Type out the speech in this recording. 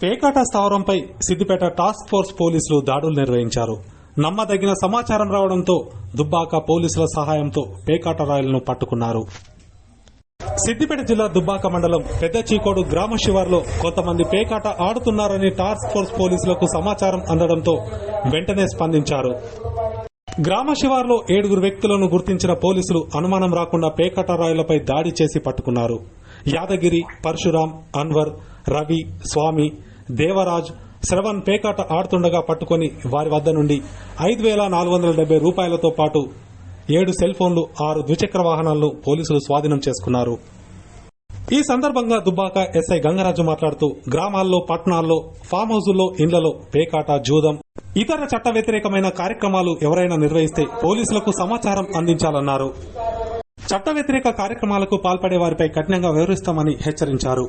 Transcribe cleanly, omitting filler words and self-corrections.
పేకాట స్థావరంపై Siddipet task force పోలీసులు దాడులు నిర్వహించారు. నమ్మదగిన సమాచారం రావడంతో దుబ్బాక పోలీసుల సహాయంతో పేకాట రాయులను పట్టుకున్నారు. సిద్దిపేట జిల్లా దుబ్బాక మండలం పెద్ద చీకోడు గ్రామ శివార్లో కొంతమంది పేకాట ఆడుతున్నారని టాస్క్ ఫోర్స్ పోలీసులకు సమాచారం అందడంతో వెంటనే స్పందించారు. గ్రామ శివార్లో 7 వ్యక్తులను గుర్తించిన పోలీసులు అనుమానం రాకుండా పేకాట రాయులపై దాడి చేసి పట్టుకున్నారు. యాదగిరి, పరశురాం, అన్వర్, రవి, స్వామి, దేవరాజ్, శ్రవణ్ పేకాట ఆడుతుండగా పట్టుకుని వారి వద్ద నుండి 5,470 రూపాయలతో పాటు 7 సెల్ ఫోన్లు, 6 ద్విచక్ర వాహనాలను పోలీసులు స్వాధీనం చేసుకున్నారు. ఈ సందర్భంగా దుబ్బాక ఎస్ఐ గంగరాజు మాట్లాడుతూ గ్రామాల్లో, పట్టణాల్లో, ఫామ్ హౌజుల్లో, ఇండ్లలో పేకాట, జూదం, ఇతర చట్ట వ్యతిరేకమైన కార్యక్రమాలు ఎవరైనా నిర్వహిస్తే పోలీసులకు సమాచారం అందించాలన్నారు. చట్ట వ్యతిరేక కార్యక్రమాలకు పాల్పడే వారిపై కఠినంగా వ్యవహరిస్తామని హెచ్చరించారు.